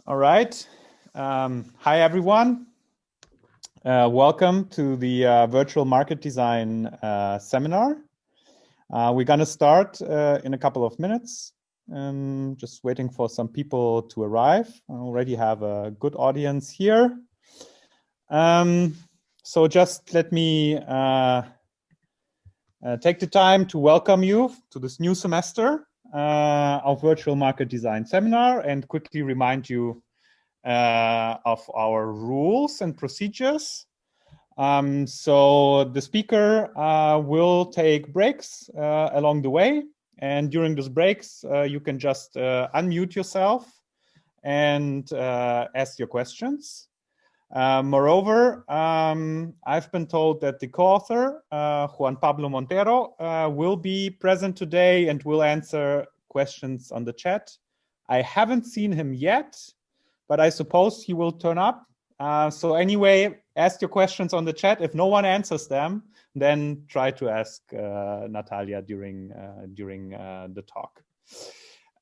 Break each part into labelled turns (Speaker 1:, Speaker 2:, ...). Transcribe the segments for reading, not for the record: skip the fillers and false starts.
Speaker 1: All right. Hi, everyone. Welcome to the Virtual Market Design seminar. We're going to start in a couple of minutes. Just waiting for some people to arrive. I already have a good audience here. So just let me take the time to welcome you to this new semester of Virtual Market Design seminar and quickly remind you of our rules and procedures. So the speaker will take breaks along the way, and during those breaks you can just unmute yourself and ask your questions. Moreover, I've been told that the co-author, Juan-Pablo Montero, will be present today and will answer questions on the chat. I haven't seen him yet, but I suppose he will turn up. So anyway, ask your questions on the chat. If no one answers them, then try to ask Natalia during the talk.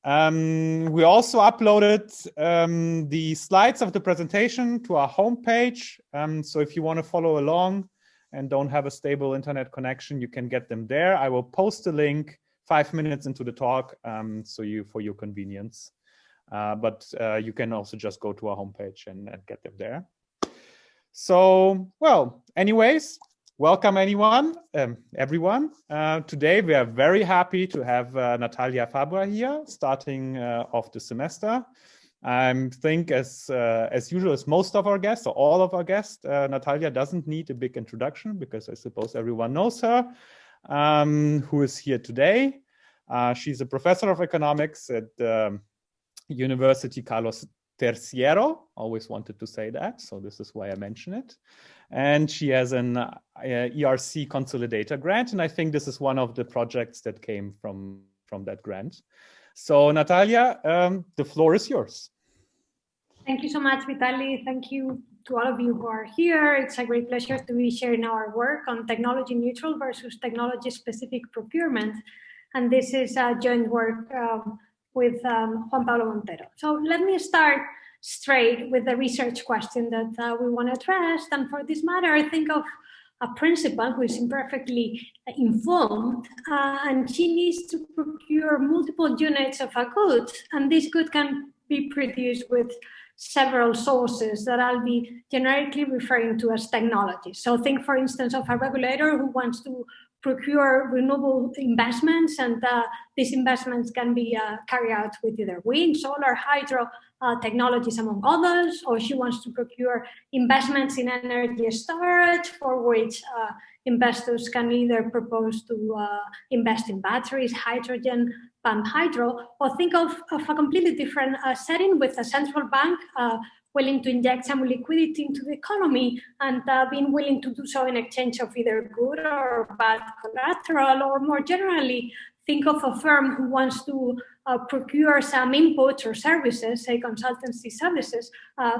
Speaker 1: We also uploaded the slides of the presentation to our homepage. So if you want to follow along and don't have a stable internet connection, you can get them there. I will post a link 5 minutes into the talk for your convenience. But you can also just go to our homepage and get them there. So, well, anyways, welcome everyone. Today we are very happy to have Natalia Fabra here, starting off the semester. I think as usual, as most of our guests, or all of our guests, Natalia doesn't need a big introduction because I suppose everyone knows her, who is here today. She's a professor of economics at University Carlos Terciero, always wanted to say that, so this is why I mention it. And she has an ERC Consolidator grant, and I think this is one of the projects that came from that grant. So Natalia, the floor is yours.
Speaker 2: Thank you so much, Vitaly. Thank you to all of you who are here. It's a great pleasure to be sharing our work on technology neutral versus technology specific procurement. And this is a joint work with Juan-Pablo Montero. So let me start straight with the research question that we want to address. And for this matter, I think of a principal who is imperfectly informed, and she needs to procure multiple units of a good, and this good can be produced with several sources that I'll be generically referring to as technology. So think, for instance, of a regulator who wants to procure renewable investments, and these investments can be carried out with either wind, solar, hydro technologies, among others, or she wants to procure investments in energy storage, for which investors can either propose to invest in batteries, hydrogen, pumped hydro, or think of a completely different setting with a central bank willing to inject some liquidity into the economy and being willing to do so in exchange of either good or bad collateral, or more generally, think of a firm who wants to procure some inputs or services, say consultancy services,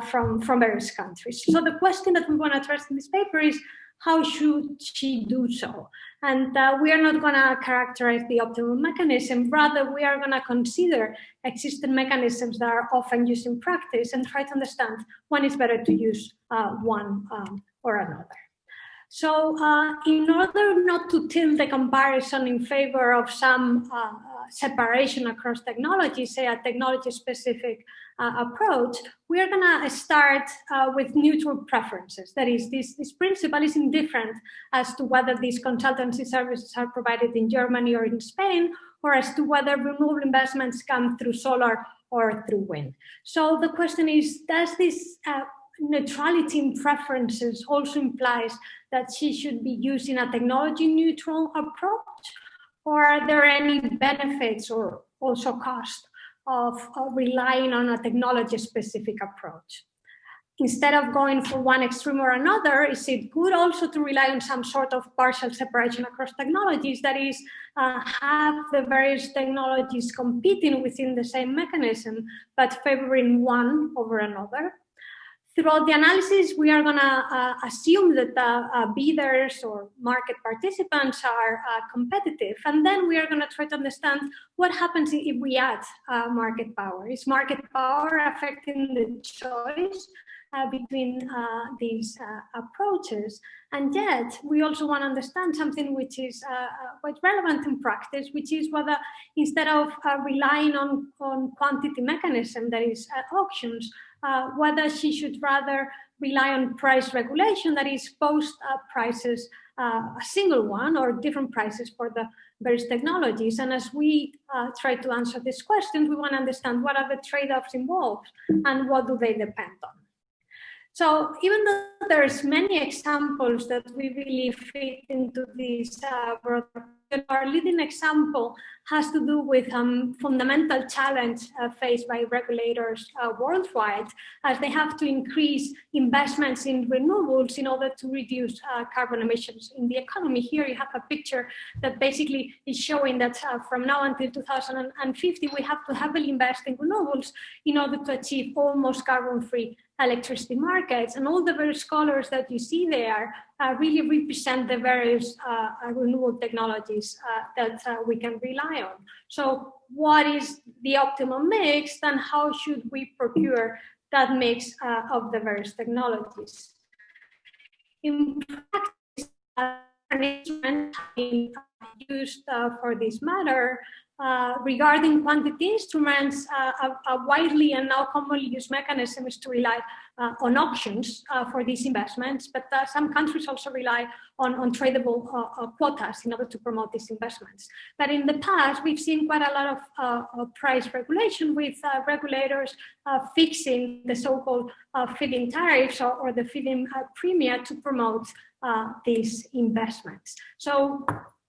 Speaker 2: from various countries. So the question that we want to address in this paper is, how should she do so? And we are not going to characterize the optimal mechanism. Rather, we are going to consider existing mechanisms that are often used in practice and try to understand when is better to use one or another. So in order not to tilt the comparison in favor of some separation across technologies, say a technology-specific approach, we are going to start with neutral preferences. That is, this principle is indifferent as to whether these consultancy services are provided in Germany or in Spain, or as to whether renewable investments come through solar or through wind. So the question is, does this neutrality in preferences also implies that she should be using a technology neutral approach, or are there any benefits or also cost of relying on a technology specific approach? Instead of going for one extreme or another, is it good also to rely on some sort of partial separation across technologies, that is, have the various technologies competing within the same mechanism, but favoring one over another? Throughout the analysis, we are going to assume that the bidders or market participants are competitive. And then we are going to try to understand what happens if we add market power. Is market power affecting the choice between these approaches? And yet, we also want to understand something which is quite relevant in practice, which is whether instead of relying on quantity mechanism, that is auctions, whether she should rather rely on price regulation, that is post prices, a single one or different prices for the various technologies. And as we try to answer these questions, we want to understand what are the trade-offs involved and what do they depend on. So even though there's many examples that we believe fit into this broader, our leading example has to do with fundamental challenge faced by regulators worldwide, as they have to increase investments in renewables in order to reduce carbon emissions in the economy. Here you have a picture that basically is showing that from now until 2050, we have to heavily invest in renewables in order to achieve almost carbon-free electricity markets. And all the various colors that you see there really represent the various renewable technologies that we can rely on. So what is the optimal mix, and how should we procure that mix of the various technologies? In practice, an instrument being used for this matter. Regarding quantity instruments, a widely and now commonly used mechanism is to rely on auctions for these investments, but some countries also rely on tradable quotas in order to promote these investments. But in the past, we've seen quite a lot of price regulation, with regulators fixing the so-called feed-in tariffs or the feed-in premia to promote these investments. So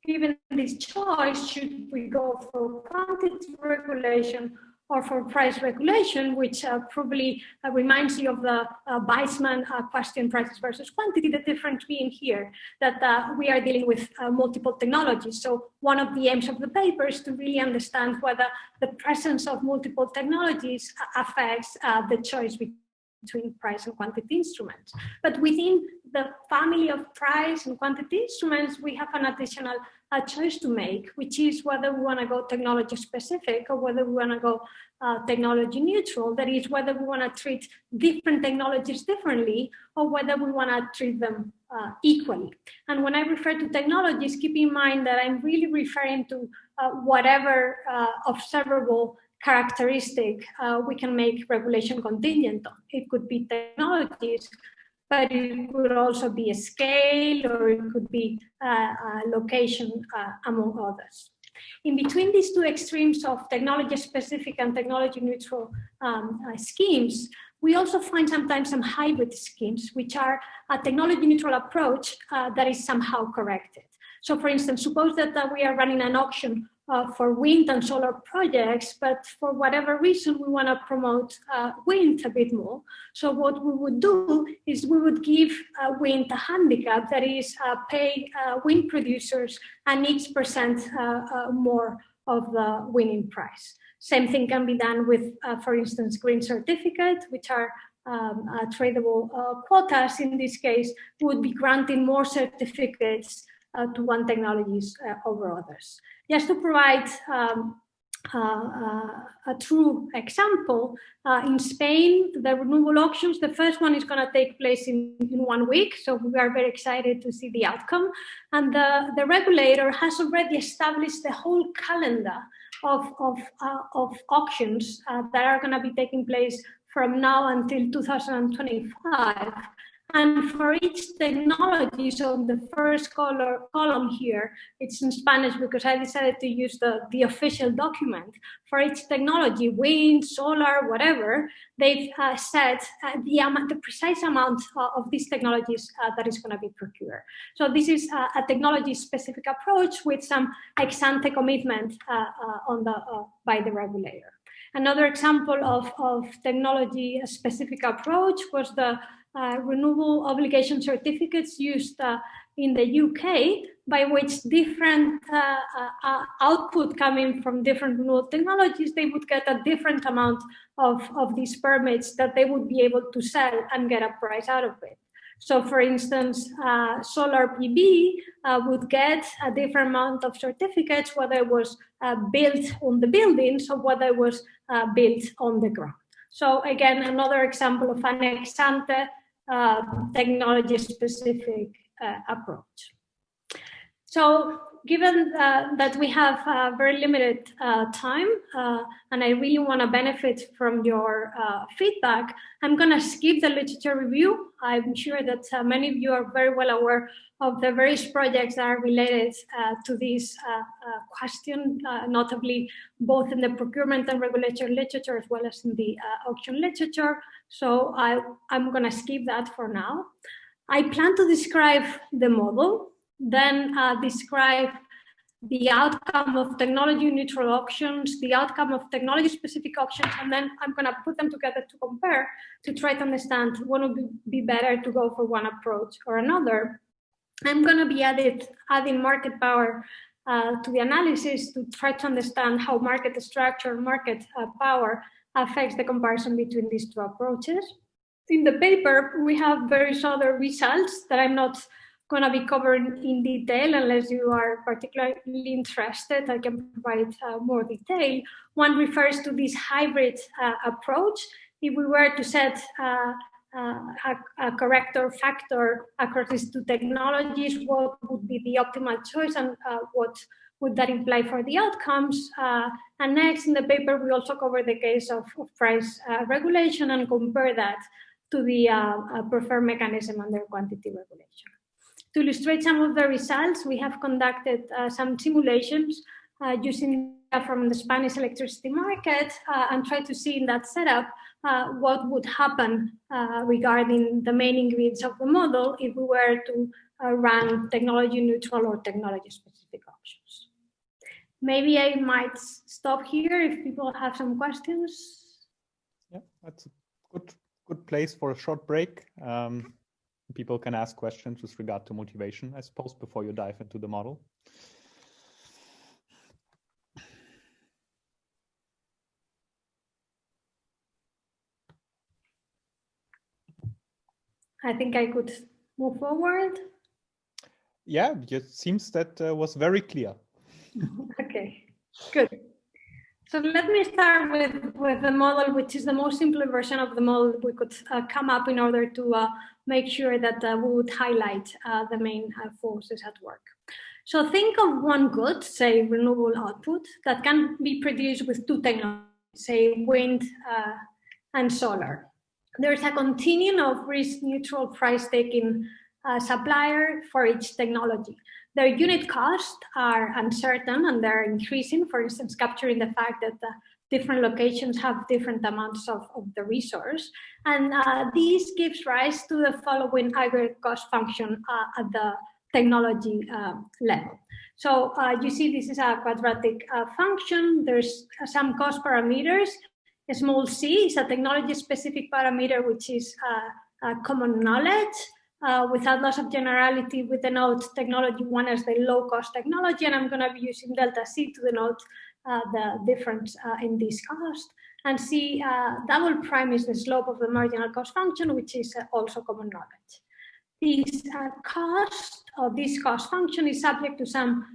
Speaker 2: given this choice, should we go for quantity regulation or for price regulation, which probably reminds you of the Weissman question, prices versus quantity, the difference being here that we are dealing with multiple technologies. So one of the aims of the paper is to really understand whether the presence of multiple technologies affects the choice between price and quantity instruments. But within the family of price and quantity instruments, we have an additional choice to make, which is whether we want to go technology specific or whether we want to go technology neutral. That is, whether we want to treat different technologies differently or whether we want to treat them equally. And when I refer to technologies, keep in mind that I'm really referring to whatever observable characteristic we can make regulation contingent on. It could be technologies, but it could also be a scale, or it could be a location, among others. In between these two extremes of technology-specific and technology-neutral schemes, we also find sometimes some hybrid schemes, which are a technology-neutral approach that is somehow corrected. So for instance, suppose that we are running an auction for wind and solar projects, but for whatever reason, we want to promote wind a bit more. So what we would do is we would give wind a handicap, that is pay wind producers an X% more of the winning price. Same thing can be done with, for instance, green certificates, which are tradable quotas. In this case, would be granting more certificates to one technologies over others. Just to provide a true example, in Spain, the renewable auctions, the first one is going to take place in 1 week. So we are very excited to see the outcome. And the regulator has already established the whole calendar of auctions that are going to be taking place from now until 2025. And for each technology, so the first column here, it's in Spanish because I decided to use the official document. For each technology, wind, solar, whatever, they've set the precise amount of these technologies that is going to be procured. So this is a technology-specific approach with some ex-ante commitment by the regulator. Another example of technology-specific approach was the renewable obligation certificates used in the UK, by which different output coming from different renewable technologies, they would get a different amount of these permits that they would be able to sell and get a price out of it. So for instance, solar PV would get a different amount of certificates, whether it was built on the buildings or whether it was built on the ground. So again, another example of an ex-ante technology-specific approach. So given that we have very limited time, and I really want to benefit from your feedback, I'm going to skip the literature review. I'm sure that many of you are very well aware of the various projects that are related to this question, notably both in the procurement and regulatory literature as well as in the auction literature. So I'm going to skip that for now. I plan to describe the model, then describe the outcome of technology-neutral auctions, the outcome of technology-specific auctions, and then I'm going to put them together to compare, to try to understand what would be better to go for one approach or another. I'm going to be adding market power to the analysis to try to understand how market structure, market power affects the comparison between these two approaches. In the paper, we have various other results that I'm not going to be covering in detail unless you are particularly interested. I can provide more detail. One refers to this hybrid approach. If we were to set a corrector factor across these two technologies, what would be the optimal choice and what would that imply for the outcomes? And next in the paper, we also cover the case of price regulation and compare that to the preferred mechanism under quantity regulation. To illustrate some of the results, we have conducted some simulations using data from the Spanish electricity market and try to see in that setup what would happen regarding the main ingredients of the model if we were to run technology neutral or technology specific options. Maybe I might stop here if people have some questions.
Speaker 1: Yeah, that's a good place for a short break. People can ask questions with regard to motivation, I suppose, before you dive into the model.
Speaker 2: I think I could move forward.
Speaker 1: Yeah, it seems that was very clear.
Speaker 2: Okay, good. So let me start with the model, which is the most simple version of the model we could come up in order to make sure that we would highlight the main forces at work. So think of one good, say renewable output, that can be produced with two technologies, say wind and solar. There's a continuum of risk-neutral price-taking supplier for each technology. Their unit costs are uncertain and they're increasing, for instance, capturing the fact that different locations have different amounts of the resource. And this gives rise to the following aggregate cost function at the technology level. So you see this is a quadratic function. There's some cost parameters. A small c is a technology-specific parameter, which is common knowledge. Without loss of generality, we denote technology one as the low-cost technology, and I'm going to be using delta C to denote the difference in this cost. And C double prime is the slope of the marginal cost function, which is also common knowledge. This cost function is subject to some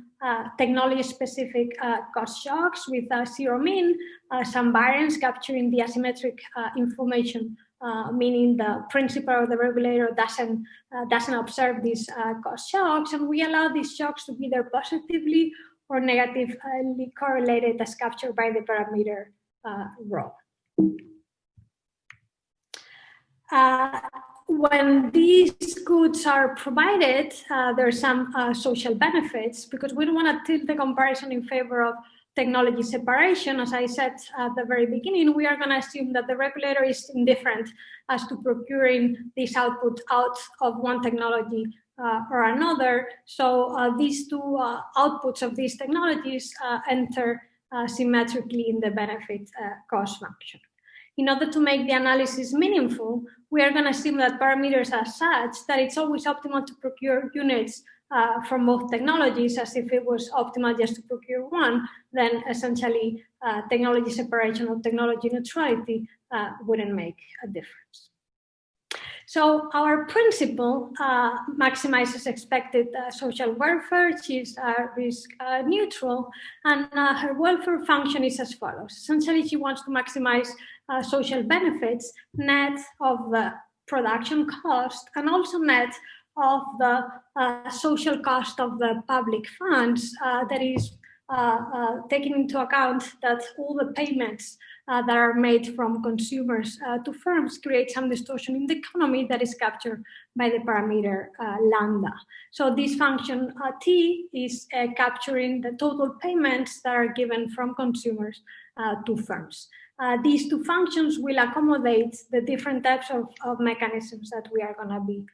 Speaker 2: technology-specific cost shocks with zero mean, some variance capturing the asymmetric information, meaning the principal or the regulator doesn't observe these cost shocks, and we allow these shocks to be either positively or negatively correlated as captured by the parameter rho. When these goods are provided, there are some social benefits because we don't want to tilt the comparison in favor of technology separation. As I said at the very beginning, we are going to assume that the regulator is indifferent as to procuring this output out of one technology or another. So these two outputs of these technologies enter symmetrically in the benefit cost function. In order to make the analysis meaningful, we are going to assume that parameters are such that it's always optimal to procure units from both technologies, as if it was optimal just to procure one, then essentially technology separation or technology neutrality wouldn't make a difference. So our principle maximizes expected social welfare. She's risk neutral, and her welfare function is as follows. Essentially, she wants to maximize social benefits net of the production cost and also net of the social cost of the public funds, that is taking into account that all the payments that are made from consumers to firms create some distortion in the economy that is captured by the parameter lambda. So this function T is capturing the total payments that are given from consumers to firms. These two functions will accommodate the different types of mechanisms that we are going to be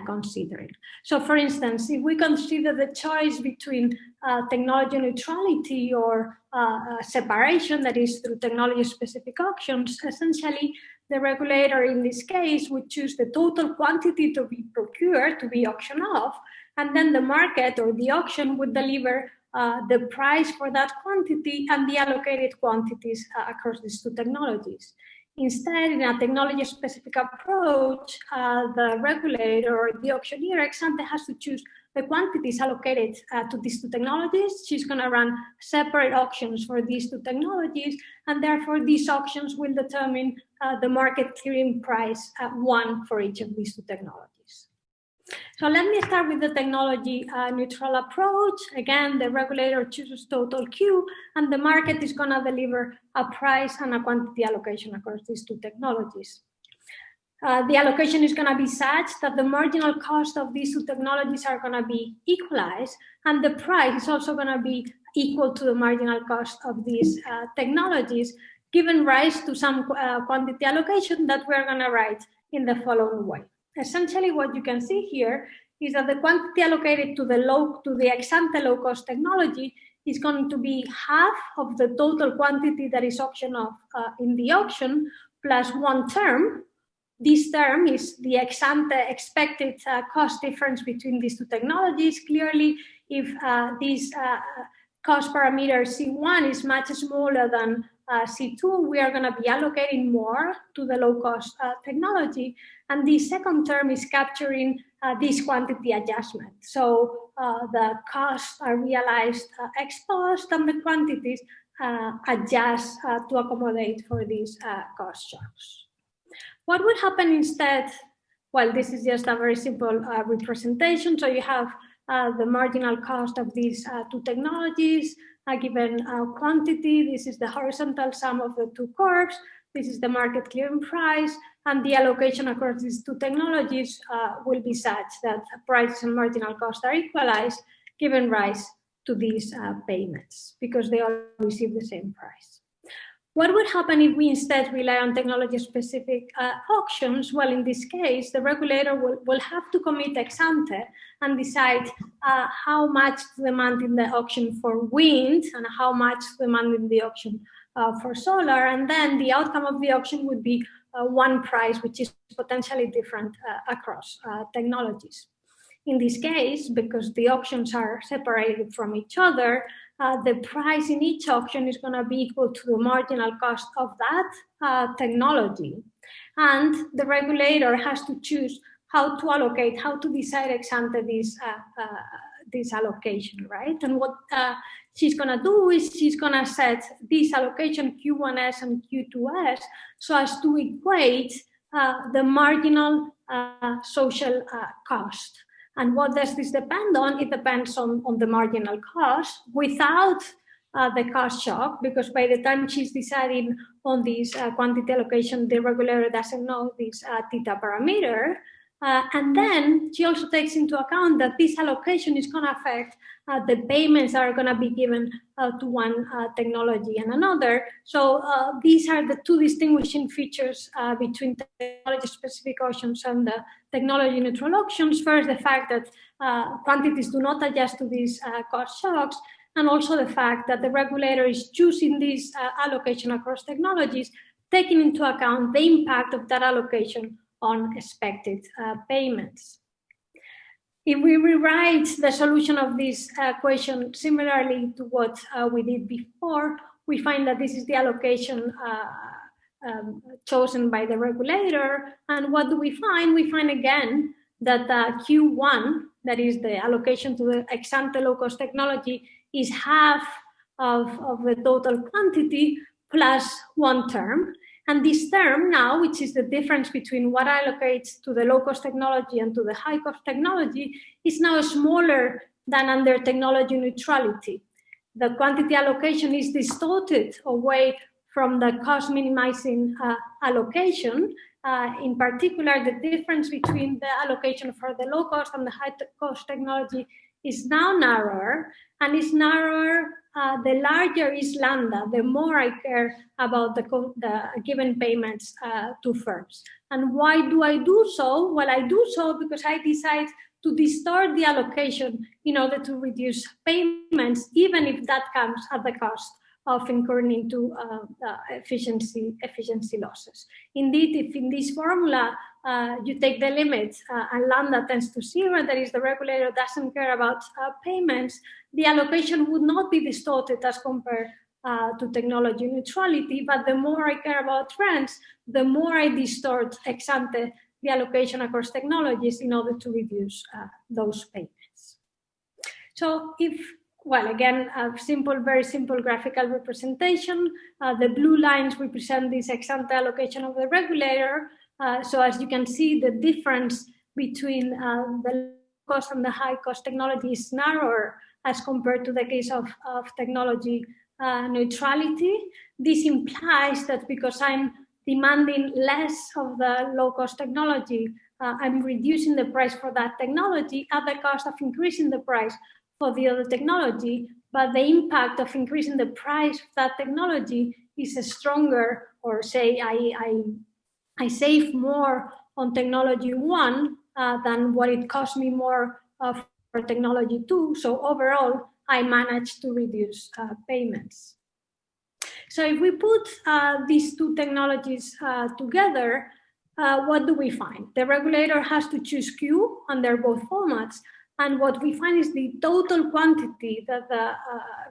Speaker 2: considering. So for instance, if we consider the choice between technology neutrality or separation, that is through technology-specific auctions, essentially the regulator in this case would choose the total quantity to be procured, to be auctioned off, and then the market or the auction would deliver the price for that quantity and the allocated quantities across these two technologies. Instead, in a technology-specific approach, the regulator or the auctioneer ex ante has to choose the quantities allocated to these two technologies. She's going to run separate auctions for these two technologies, and therefore these auctions will determine the market clearing price one for each of these two technologies. So let me start with the technology neutral approach. Again, the regulator chooses total Q, and the market is going to deliver a price and a quantity allocation across these two technologies. The allocation is going to be such that the marginal cost of these two technologies are going to be equalized, and the price is also going to be equal to the marginal cost of these technologies, giving rise to some quantity allocation that we're going to write in the following way. Essentially, what you can see here is that the quantity allocated to the ex-ante low-cost technology is going to be half of the total quantity that is auctioned off in the auction, plus one term. This term is the ex-ante expected cost difference between these two technologies. Clearly, if this cost parameter C1 is much smaller than C2, we are going to be allocating more to the low-cost technology. And the second term is capturing this quantity adjustment. So the costs are realized ex post, and the quantities adjust to accommodate for these cost shocks. What would happen instead? Well, this is just a very simple representation. So you have the marginal cost of these two technologies, a given quantity. This is the horizontal sum of the two curves. This is the market clearing price, and the allocation across these two technologies will be such that prices and marginal costs are equalized, giving rise to these payments because they all receive the same price. What would happen if we instead rely on technology-specific auctions? Well, in this case, the regulator will have to commit ex ante and decide how much to demand in the auction for wind and how much to demand in the auction for solar, and then the outcome of the auction would be one price, which is potentially different across technologies. In this case, because the auctions are separated from each other, the price in each auction is going to be equal to the marginal cost of that technology. And the regulator has to choose how to allocate, how to decide ex ante this allocation, right? And what she's going to do is she's going to set this allocation Q1S and Q2S so as to equate the marginal social cost. And what does this depend on? It depends on the marginal cost without the cost shock, because by the time she's deciding on this quantity allocation, the regulator doesn't know this theta parameter. And then she also takes into account that this allocation is going to affect the payments that are going to be given to one technology and another. So these are the two distinguishing features between technology-specific auctions and the technology-neutral auctions. First, the fact that quantities do not adjust to these cost shocks, and also the fact that the regulator is choosing this allocation across technologies, taking into account the impact of that allocation on expected payments. If we rewrite the solution of this equation similarly to what we did before, we find that this is the allocation chosen by the regulator. And what do we find? We find again that Q1, that is the allocation to the ex-ante low-cost technology, is half of the total quantity plus one term. And this term now, which is the difference between what allocates to the low-cost technology and to the high-cost technology, is now smaller than under technology neutrality. The quantity allocation is distorted away from the cost-minimizing allocation. In particular, the difference between the allocation for the low-cost and the high-cost technology is now narrower, and is narrower the larger is lambda, the more I care about the given payments to firms. And why do I do so? Well, I do so because I decide to distort the allocation in order to reduce payments, even if that comes at the cost of incurring into efficiency losses. Indeed, if in this formula you take the limit and lambda tends to 0, that is, the regulator doesn't care about payments, the allocation would not be distorted as compared to technology neutrality. But the more I care about trends, the more I distort ex ante the allocation across technologies in order to reduce those payments. So well, again, a very simple graphical representation. The blue lines represent this ex-ante allocation of the regulator. So as you can see, the difference between the low-cost and the high-cost technology is narrower as compared to the case of technology neutrality. This implies that because I'm demanding less of the low-cost technology, I'm reducing the price for that technology at the cost of increasing the price for the other technology, but the impact of increasing the price of that technology is stronger, or say I save more on technology 1 than what it cost me more for technology 2. So overall, I managed to reduce payments. So if we put these two technologies together, what do we find? The regulator has to choose Q under both formats. And what we find is the total quantity that the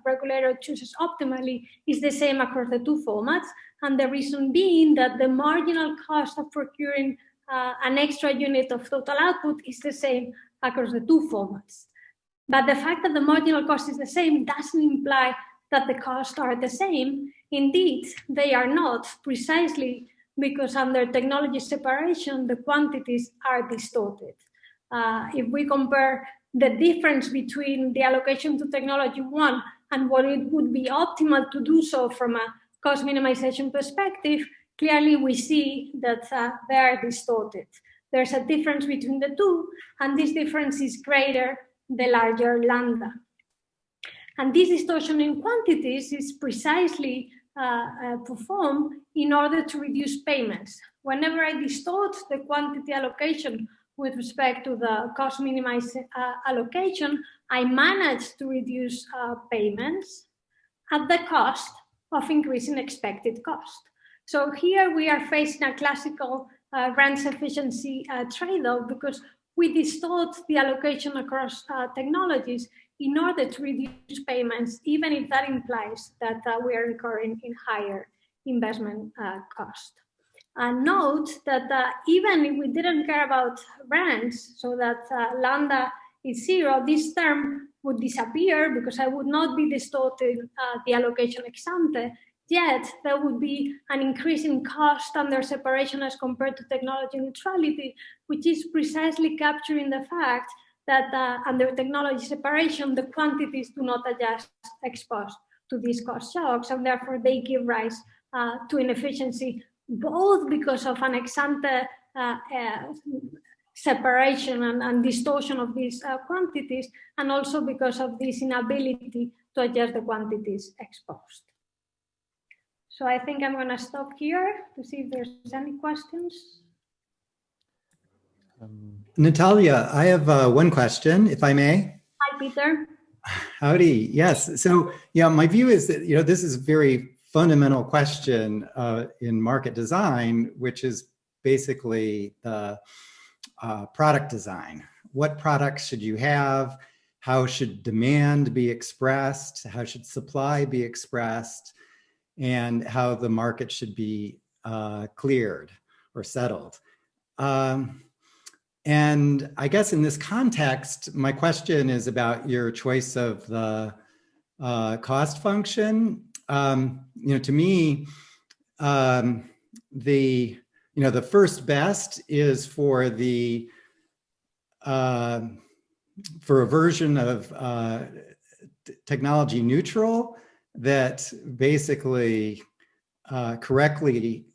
Speaker 2: regulator chooses optimally is the same across the two formats. And the reason being that the marginal cost of procuring an extra unit of total output is the same across the two formats. But the fact that the marginal cost is the same doesn't imply that the costs are the same. Indeed, they are not, precisely because under technology separation, the quantities are distorted. If we compare the difference between the allocation to technology 1 and what it would be optimal to do so from a cost minimization perspective, clearly we see that they are distorted. There's a difference between the two, and this difference is greater the larger lambda. And this distortion in quantities is precisely performed in order to reduce payments. Whenever I distort the quantity allocation with respect to the cost minimized allocation, I manage to reduce payments at the cost of increasing expected cost. So here we are facing a classical grants efficiency trade-off, because we distort the allocation across technologies in order to reduce payments, even if that implies that we are incurring in higher investment cost. And note that even if we didn't care about grants, so that lambda is 0, this term would disappear because I would not be distorting the allocation ex ante. Yet there would be an increase in cost under separation as compared to technology neutrality, which is precisely capturing the fact that under technology separation, the quantities do not adjust ex post to these cost shocks, and therefore they give rise to inefficiency, both because of an ex ante separation and distortion of these quantities, and also because of this inability to adjust the quantities ex post. So I think I'm going to stop here to see if there's any questions.
Speaker 3: Natalia, I have one question, if I may.
Speaker 2: Hi, Peter.
Speaker 3: Howdy. Yes. So, yeah, my view is that, this is a very fundamental question in market design, which is basically the product design. What products should you have? How should demand be expressed? How should supply be expressed? And how the market should be cleared or settled. And I guess in this context, my question is about your choice of the cost function. To me, the first best is for a version of technology neutral that basically correctly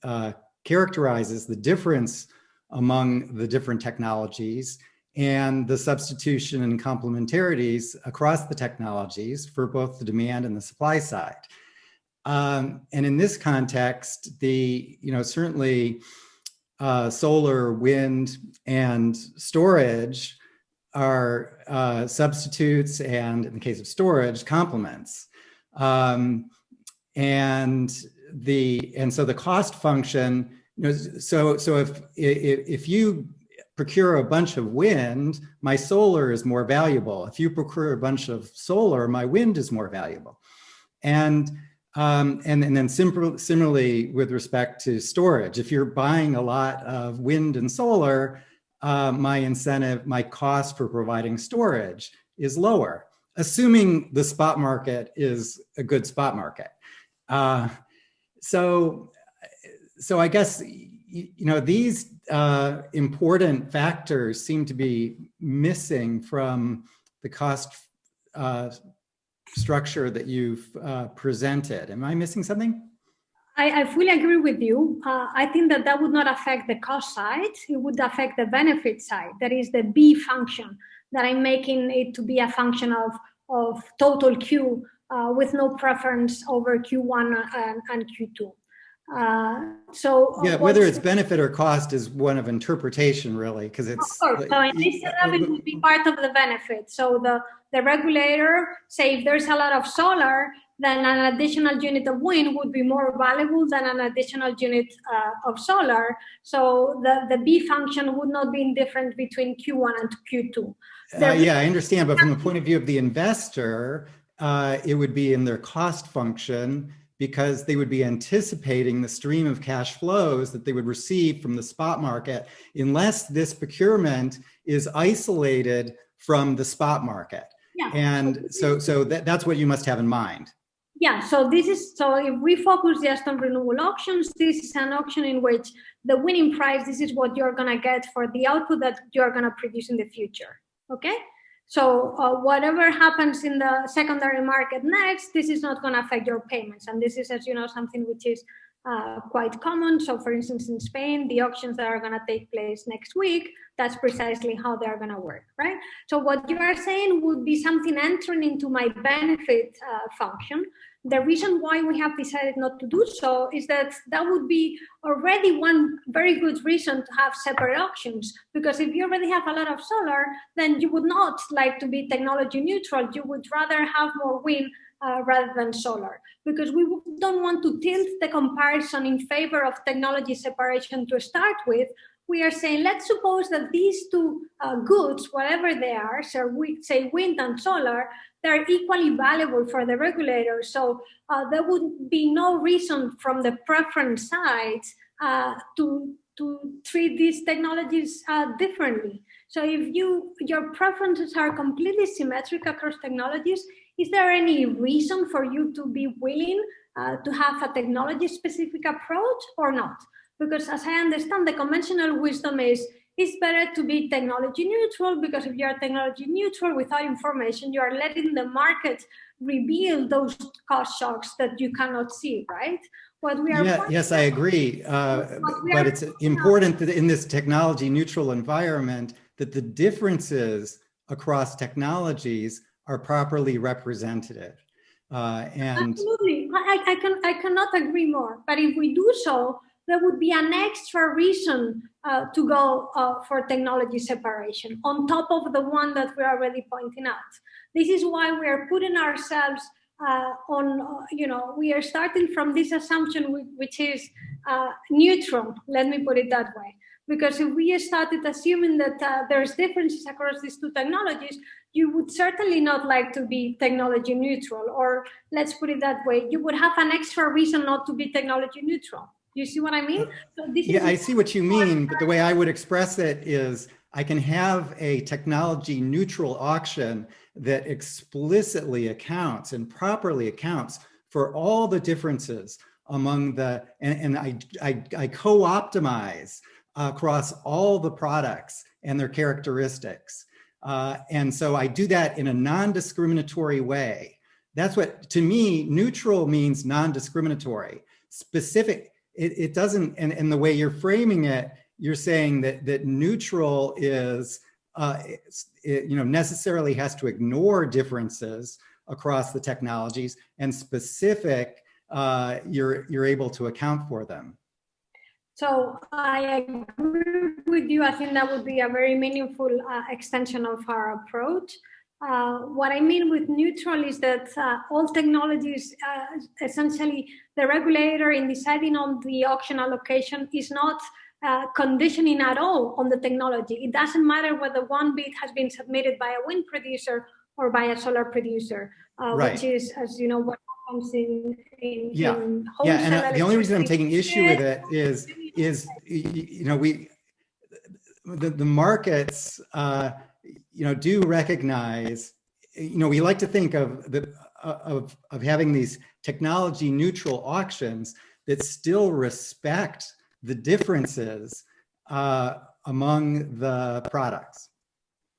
Speaker 3: characterizes the difference among the different technologies and the substitution and complementarities across the technologies for both the demand and the supply side. And in this context, certainly solar, wind, and storage are substitutes, and in the case of storage, complements. And so the cost function, so if you procure a bunch of wind, my solar is more valuable. If you procure a bunch of solar, my wind is more valuable. And then similarly with respect to storage, if you're buying a lot of wind and solar, my cost for providing storage is lower, assuming the spot market is a good spot market. So I guess, these important factors seem to be missing from the cost structure that you've presented. Am I missing something?
Speaker 2: I fully agree with you. I think that would not affect the cost side. It would affect the benefit side. That is the B function, that I'm making it to be a function of total Q with no preference over Q1 and Q2.
Speaker 3: Whether it's benefit or cost is one of interpretation, really, because it's.
Speaker 2: Of course. So in this setup, it would be part of the benefit. So the regulator, say if there's a lot of solar, then an additional unit of wind would be more valuable than an additional unit of solar. So the B function would not be indifferent between Q1 and Q2.
Speaker 3: I understand, but from the point of view of the investor, it would be in their cost function, because they would be anticipating the stream of cash flows that they would receive from the spot market, unless this procurement is isolated from the spot market. Yeah. And so that's what you must have in mind.
Speaker 2: Yeah, so if we focus just on renewable auctions, this is an auction in which the winning price, this is what you're gonna get for the output that you're gonna produce in the future, okay? So whatever happens in the secondary market next, this is not going to affect your payments. And this is, as you know, something which is quite common. So for instance, in Spain, the auctions that are going to take place next week, that's precisely how they're going to work, right? So what you are saying would be something entering into my benefit function. The reason why we have decided not to do so is that would be already one very good reason to have separate auctions, because if you already have a lot of solar, then you would not like to be technology neutral. You would rather have more wind rather than solar, because we don't want to tilt the comparison in favor of technology separation to start with. We are saying, let's suppose that these two goods, whatever they are, so we say wind and solar, they're equally valuable for the regulator. So there would be no reason from the preference side to treat these technologies differently. So if your preferences are completely symmetric across technologies, is there any reason for you to be willing to have a technology-specific approach or not? Because as I understand, the conventional wisdom is it's better to be technology neutral, because if you are technology neutral without information, you are letting the market reveal those cost shocks that you cannot see, right?
Speaker 3: Yes, I agree. But it's important that in this technology neutral environment that the differences across technologies are properly representative.
Speaker 2: Absolutely, I cannot agree more. But if we do so, there would be an extra reason to go for technology separation on top of the one that we're already pointing out. This is why we are putting ourselves we are starting from this assumption, which is neutral, let me put it that way. Because if we started assuming that there's differences across these two technologies, you would certainly not like to be technology neutral, or let's put it that way, you would have an extra reason not to be technology neutral. You see what I mean? So
Speaker 3: I see what you mean, but the way I would express it is I can have a technology neutral auction that explicitly accounts and properly accounts for all the differences among the, and I co-optimize across all the products and their characteristics. And so I do that in a non-discriminatory way. That's what, to me, neutral means non-discriminatory. Specific, it doesn't, and the way you're framing it, you're saying that neutral is, necessarily has to ignore differences across the technologies, and specific, you're able to account for them.
Speaker 2: So I agree with you. I think that would be a very meaningful extension of our approach. What I mean with neutral is that all technologies, essentially the regulator in deciding on the auction allocation is not conditioning at all on the technology. It doesn't matter whether one bid has been submitted by a wind producer or by a solar producer,
Speaker 3: right.
Speaker 2: Which is, as you know, what happens in
Speaker 3: and the only reason I'm taking issue with it is the markets do recognize, we like to think of having these technology neutral auctions that still respect the differences among the products.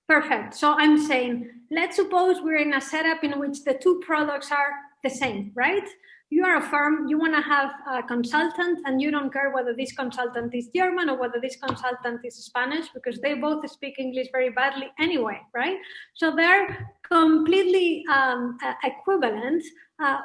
Speaker 2: Perfect. So I'm saying, let's suppose we're in a setup in which the two products are the same, right? You are a firm, you want to have a consultant, and you don't care whether this consultant is German or whether this consultant is Spanish, because they both speak English very badly anyway, right? So they're completely equivalent.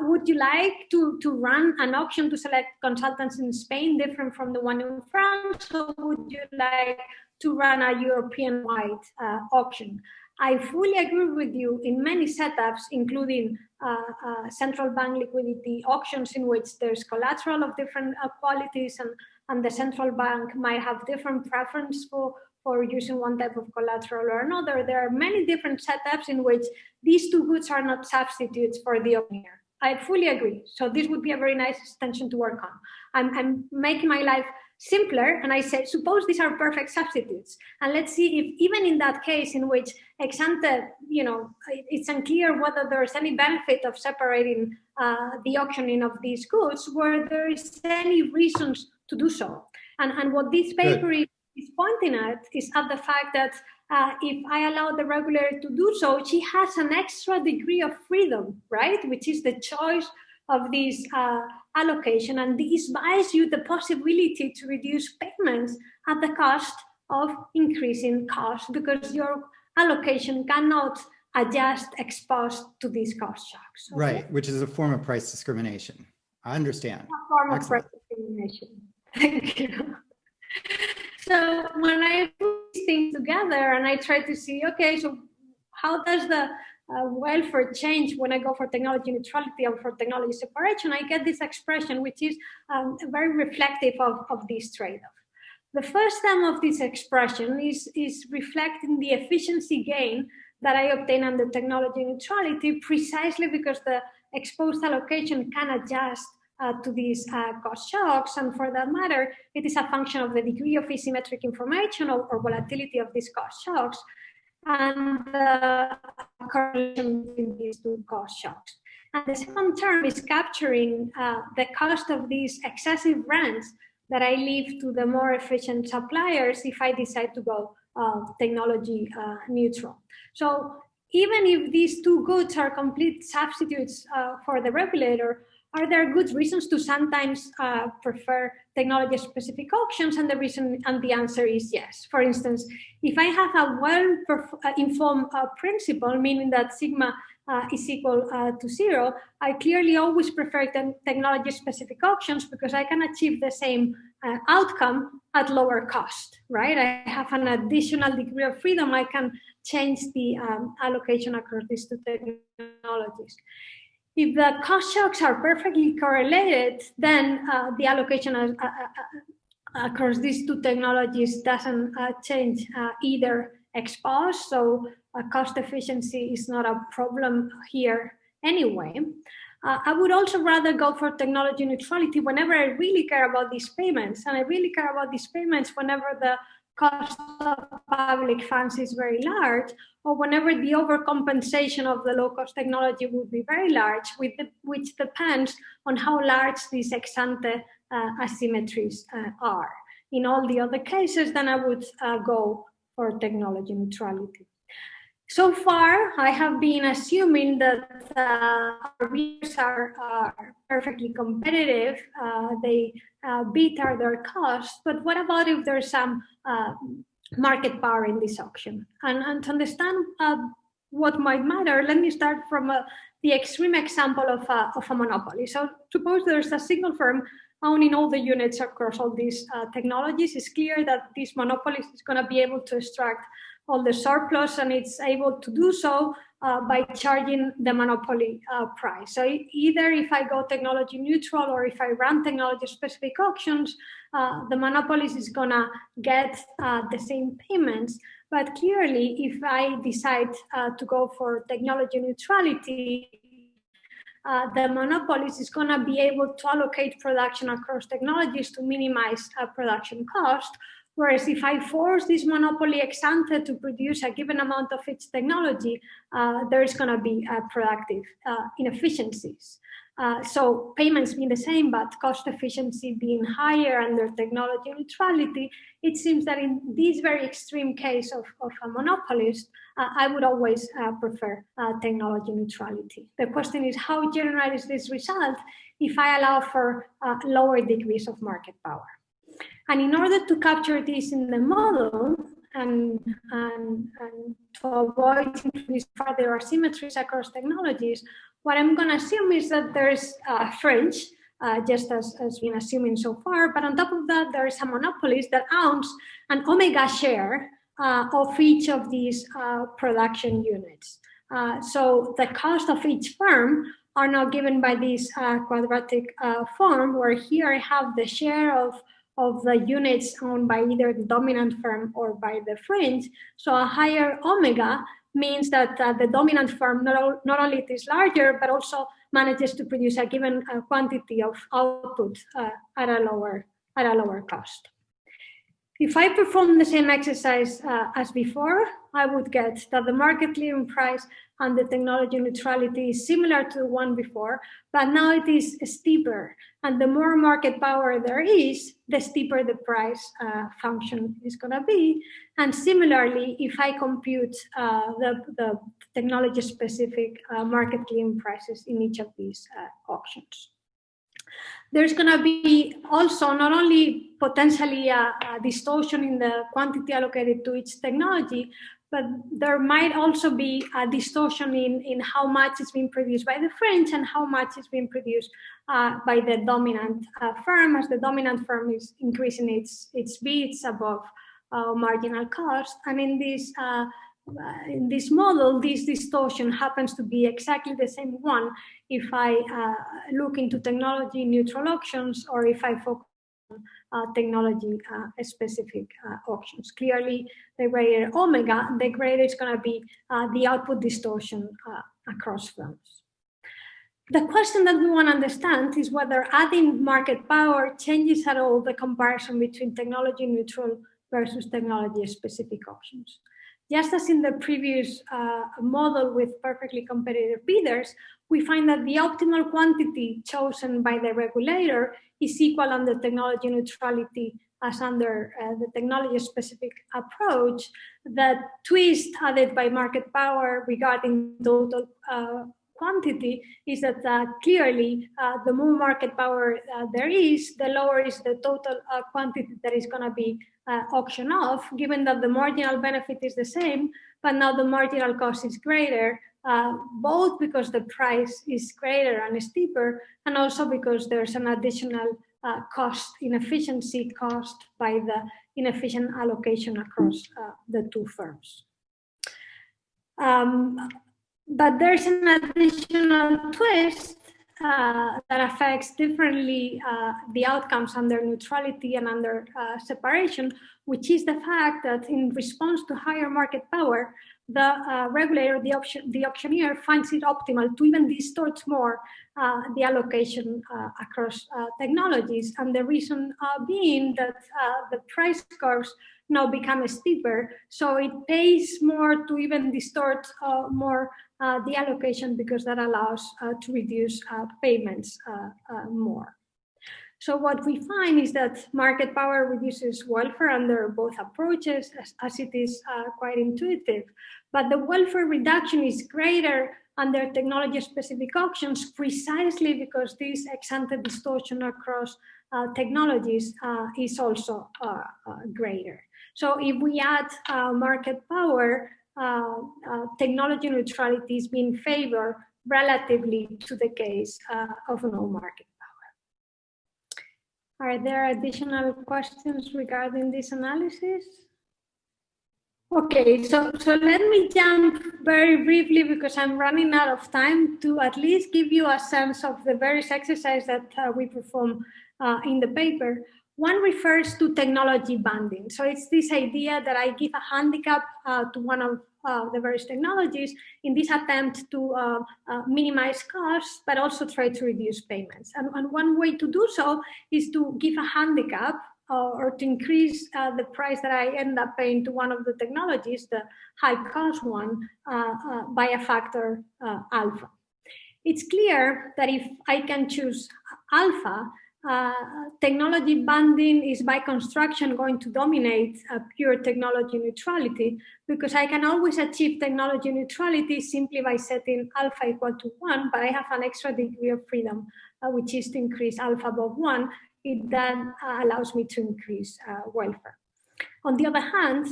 Speaker 2: Would you like to run an auction to select consultants in Spain different from the one in France, or would you like to run a European-wide auction? I fully agree with you in many setups, including central bank liquidity auctions in which there's collateral of different qualities, and the central bank might have different preference for using one type of collateral or another. There are many different setups in which these two goods are not substitutes for the auctioneer. I fully agree. So this would be a very nice extension to work on. I'm making my life simpler, and I say, suppose these are perfect substitutes, and let's see if even in that case in which ex ante, it's unclear whether there's any benefit of separating the auctioning of these goods, where there is any reasons to do so. And what this paper is pointing at is at the fact that if I allow the regulator to do so, she has an extra degree of freedom, right? Which is the choice of this allocation, and this buys you the possibility to reduce payments at the cost of increasing costs, because your allocation cannot adjust ex post to these cost shocks. Okay?
Speaker 3: Right, which is a form of price discrimination. I understand.
Speaker 2: A form of price discrimination. Thank you. So when I put these things together and I try to see, okay, so how does the welfare change when I go for technology neutrality or for technology separation, I get this expression, which is very reflective of this trade-off. The first term of this expression is reflecting the efficiency gain that I obtain under technology neutrality, precisely because the exposed allocation can adjust to these cost shocks, and for that matter, it is a function of the degree of asymmetric information or volatility of these cost shocks, and the correlation between these two cost shocks. And the second term is capturing the cost of these excessive rents that I leave to the more efficient suppliers if I decide to go technology neutral. So even if these two goods are complete substitutes for the regulator, are there good reasons to sometimes prefer technology-specific auctions? And the answer is yes. For instance, if I have a well-informed principle, meaning that sigma is equal to 0, I clearly always prefer technology-specific auctions because I can achieve the same outcome at lower cost, right? I have an additional degree of freedom. I can change the allocation across these two technologies. If the cost shocks are perfectly correlated, then the allocation across these two technologies doesn't change either ex post, so cost efficiency is not a problem here anyway. I would also rather go for technology neutrality whenever I really care about these payments, and I really care about these payments whenever the cost of public funds is very large, or whenever the overcompensation of the low-cost technology would be very large, which depends on how large these ex-ante asymmetries are. In all the other cases, then I would go for technology neutrality. So far, I have been assuming that our bidders are perfectly competitive. They beat their costs, but what about if there's some market power in this auction? And to understand what might matter, let me start from the extreme example of a monopoly. So suppose there's a single firm owning all the units across all these technologies. It's clear that this monopoly is going to be able to extract all the surplus, and it's able to do so by charging the monopoly price. So either if I go technology neutral or if I run technology specific auctions, the monopolist is gonna get the same payments. But clearly, if I decide to go for technology neutrality, the monopolist is gonna be able to allocate production across technologies to minimize production cost. Whereas if I force this monopoly ex ante to produce a given amount of its technology, there's going to be productive inefficiencies. So payments being the same, but cost efficiency being higher under technology neutrality, it seems that in this very extreme case of a monopolist, I would always prefer technology neutrality. The question is, how general is this result if I allow for lower degrees of market power? And in order to capture this in the model and to avoid these further asymmetries across technologies, what I'm going to assume is that there's a fringe, just as been assuming so far, but on top of that, there is a monopolist that owns an omega share of each of these production units. So the cost of each firm are now given by this quadratic form, where here I have the share of the units owned by either the dominant firm or by the fringe. So a higher omega means that the dominant firm not only is larger, but also manages to produce a given quantity of output at a lower cost. If I perform the same exercise as before, I would get that the market clearing price and the technology neutrality is similar to the one before, but now it is steeper. And the more market power there is, the steeper the price function is going to be. And similarly, if I compute the technology-specific market clearing prices in each of these auctions. There's going to be also not only potentially a distortion in the quantity allocated to each technology, but there might also be a distortion in how much is being produced by the fringe and how much is being produced by the dominant firm, as the dominant firm is increasing its bids above marginal cost. And in this model, this distortion happens to be exactly the same one if I look into technology neutral auctions or if I focus on technology specific auctions. Clearly, the greater omega, the greater is going to be the output distortion across firms. The question that we want to understand is whether adding market power changes at all the comparison between technology neutral versus technology specific auctions. Just as in the previous model with perfectly competitive bidders, we find that the optimal quantity chosen by the regulator is equal under technology neutrality as under the technology-specific approach. The twist added by market power regarding total quantity is that clearly the more market power there is, the lower is the total quantity that is going to be auctioned off, given that the marginal benefit is the same, but now the marginal cost is greater, both because the price is greater and steeper, and also because there's an additional cost inefficiency caused by the inefficient allocation across the two firms. But there's an additional twist that affects differently the outcomes under neutrality and under separation, which is the fact that in response to higher market power, the regulator, the auctioneer, finds it optimal to even distort more the allocation across technologies. And the reason being that the price curves now become steeper, so it pays more to even distort more the allocation, because that allows to reduce payments more. So what we find is that market power reduces welfare under both approaches, as it is quite intuitive. But the welfare reduction is greater under technology-specific auctions, precisely because this ex-ante distortion across technologies is also greater. So if we add market power, technology neutrality is being favored relatively to the case of no market power. Are there additional questions regarding this analysis? Okay, so let me jump very briefly, because I'm running out of time, to at least give you a sense of the various exercises that we perform in the paper. One refers to technology banding. So it's this idea that I give a handicap to one of the various technologies in this attempt to minimize costs, but also try to reduce payments. And one way to do so is to give a handicap or to increase the price that I end up paying to one of the technologies, the high cost one, by a factor alpha. It's clear that if I can choose alpha, technology banding is by construction going to dominate pure technology neutrality, because I can always achieve technology neutrality simply by setting alpha equal to 1, but I have an extra degree of freedom, which is to increase alpha above 1. It then allows me to increase welfare. On the other hand,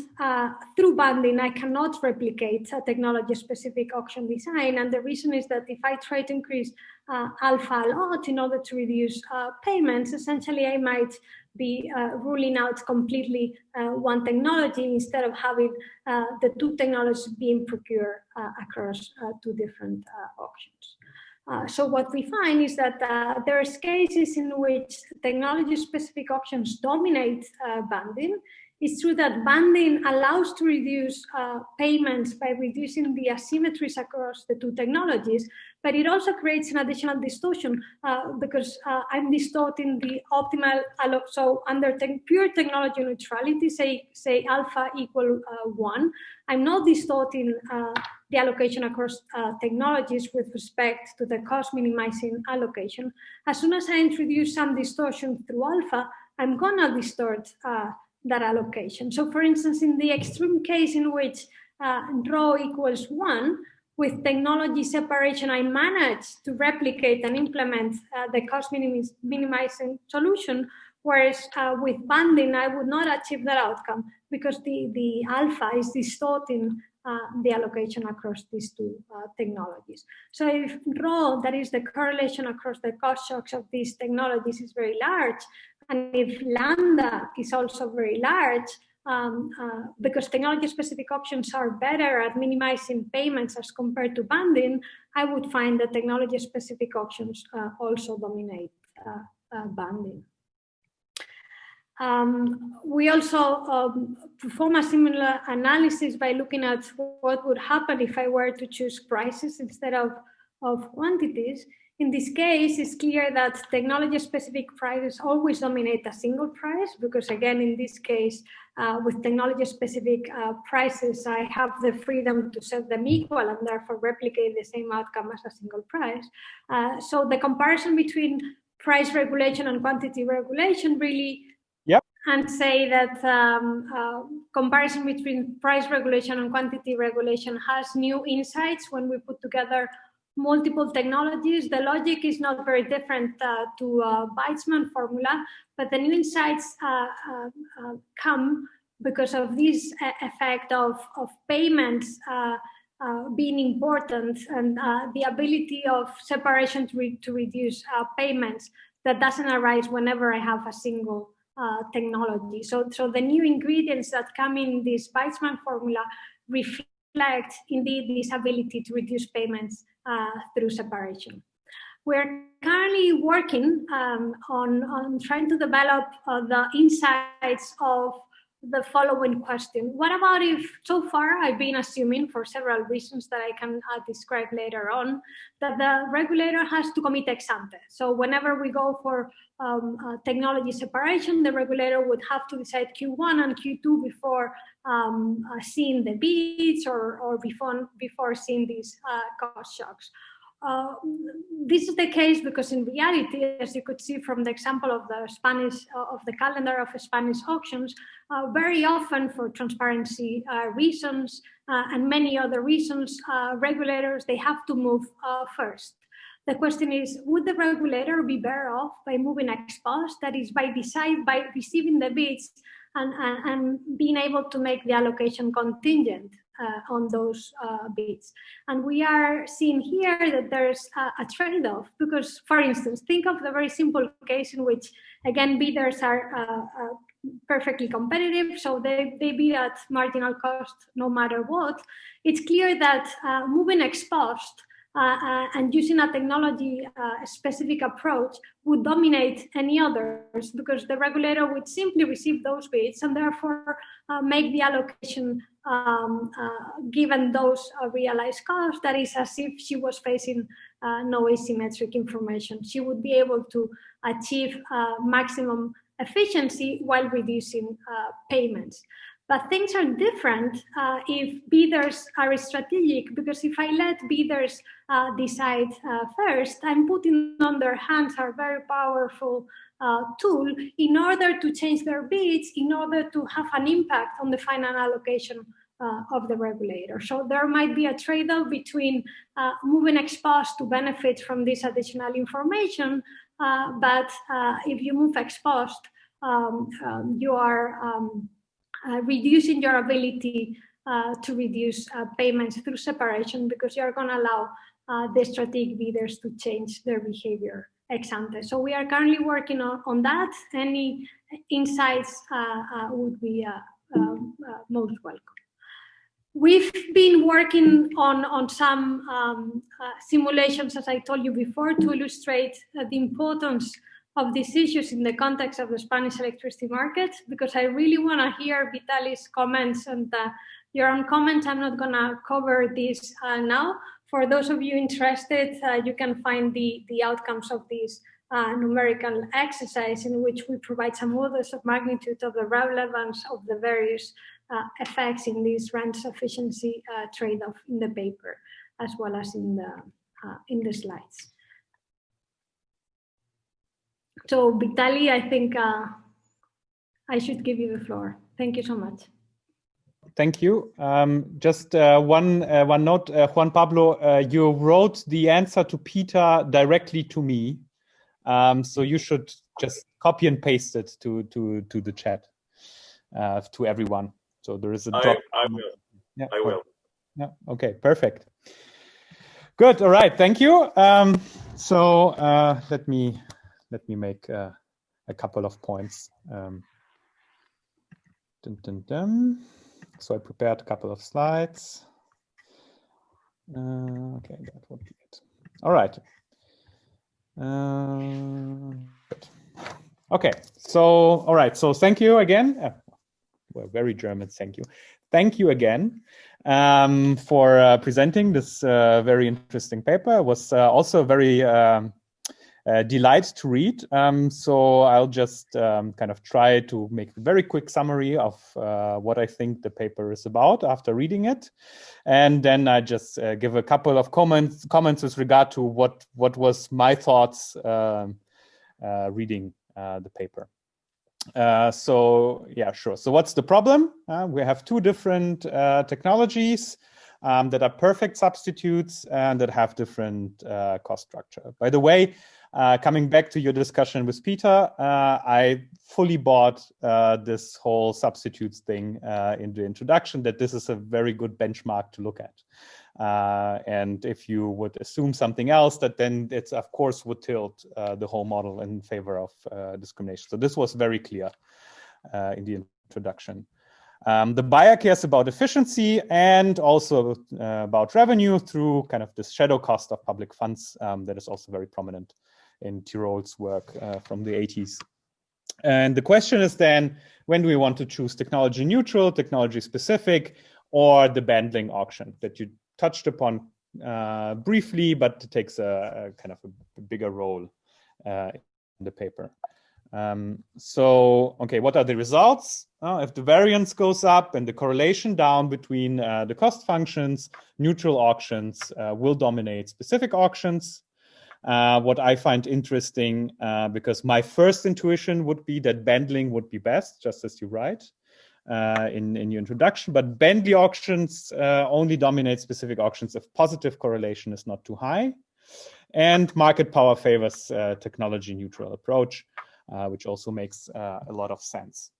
Speaker 2: through banding, I cannot replicate a technology-specific auction design. And the reason is that if I try to increase alpha a lot in order to reduce payments, essentially I might be ruling out completely one technology instead of having the two technologies being procured across two different auctions. So what we find is that there's cases in which technology-specific auctions dominate banding. It's true that banding allows to reduce payments by reducing the asymmetries across the two technologies, but it also creates an additional distortion because I'm distorting the optimal, so under pure technology neutrality, say alpha equal 1, I'm not distorting the allocation across technologies with respect to the cost minimizing allocation. As soon as I introduce some distortion through alpha, I'm gonna distort that allocation. So for instance, in the extreme case in which rho equals 1, with technology separation, I managed to replicate and implement the cost minimizing solution, whereas with banding, I would not achieve that outcome because the alpha is distorting the allocation across these two technologies. So if rho, that is the correlation across the cost shocks of these technologies, is very large, and if lambda is also very large, because technology-specific options are better at minimizing payments as compared to banding, I would find that technology-specific options also dominate banding. We also perform a similar analysis by looking at what would happen if I were to choose prices instead of quantities. In this case, it's clear that technology-specific prices always dominate a single price, because again, in this case, with technology-specific prices, I have the freedom to set them equal and therefore replicate the same outcome as a single price. So the comparison between price regulation and quantity regulation really and say that comparison between price regulation and quantity regulation has new insights when we put together multiple technologies. The logic is not very different to Weizmann formula, but the new insights come because of this effect of payments being important and the ability of separation to reduce payments that doesn't arise whenever I have a single technology. So the new ingredients that come in this Weizmann formula reflect indeed this ability to reduce payments through separation. We're currently working on trying to develop the insights of the following question. What about if, so far I've been assuming, for several reasons that I can describe later on, that the regulator has to commit ex ante. So whenever we go for technology separation, the regulator would have to decide Q1 and Q2 before seeing the bids or before seeing these cost shocks. This is the case because in reality, as you could see from the example of the calendar of Spanish auctions, very often for transparency reasons and many other reasons, regulators, they have to move first. The question is, would the regulator be better off by moving ex post, that is by receiving the bids and being able to make the allocation contingent on those bids? And we are seeing here that there's a trade-off because, for instance, think of the very simple case in which, again, bidders are perfectly competitive, so they bid at marginal cost no matter what. It's clear that moving ex post and using a technology-specific approach would dominate any others because the regulator would simply receive those bids and therefore make the allocation given those realized costs. That is as if she was facing no asymmetric information. She would be able to achieve maximum efficiency while reducing payments. But things are different if bidders are strategic, because if I let bidders decide first, I'm putting on their hands a very powerful tool in order to change their bids, in order to have an impact on the final allocation of the regulator. So there might be a trade-off between moving ex post to benefit from this additional information, but if you move ex post, you are reducing your ability to reduce payments through separation because you're going to allow the strategic bidders to change their behavior ex ante. So we are currently working on that. Any insights would be most welcome. We've been working on some simulations, as I told you before, to illustrate the importance of these issues in the context of the Spanish electricity market, because I really want to hear Vitali's comments and your own comments. I'm not going to cover this now. For those of you interested, you can find the outcomes of this numerical exercise in which we provide some orders of magnitude of the relevance of the various effects in this rent efficiency trade-off in the paper, as well as in the slides. So, Vitali, I think I should give you the floor. Thank you so much.
Speaker 1: Thank you. Just one note, Juan-Pablo, you wrote the answer to Peter directly to me. So you should just copy and paste it to the chat, to everyone. So there is a drop.
Speaker 4: I will.
Speaker 1: Yeah,
Speaker 4: I will.
Speaker 1: Yeah. Okay. Perfect. Good. All right. Thank you. So let me make a couple of points. So I prepared a couple of slides. Okay, that would be it. All right. Good. Okay. So all right. So thank you again. Well, very German. Thank you. Thank you again for presenting this very interesting paper. It was also very delight to read. So I'll just kind of try to make a very quick summary of what I think the paper is about after reading it. And then I just give a couple of comments with regard to what was my thoughts reading the paper. So yeah, sure. So what's the problem? We have two different technologies that are perfect substitutes and that have different cost structure. By the way, Coming back to your discussion with Peter, I fully bought this whole substitutes thing in the introduction, that this is a very good benchmark to look at. And if you would assume something else, that then it's of course would tilt the whole model in favor of discrimination. So this was very clear in the introduction. The buyer cares about efficiency and also about revenue through kind of this shadow cost of public funds that is also very prominent in Tirol's work from the 80s. And the question is then, when do we want to choose technology neutral, technology specific, or the bundling auction that you touched upon briefly, but it takes a kind of a bigger role in the paper. Okay, what are the results? If the variance goes up and the correlation down between the cost functions, neutral auctions will dominate specific auctions. What I find interesting, because my first intuition would be that bundling would be best, just as you write in your introduction, but Bentley auctions only dominate specific auctions if positive correlation is not too high. And market power favors technology neutral approach, which also makes a lot of sense.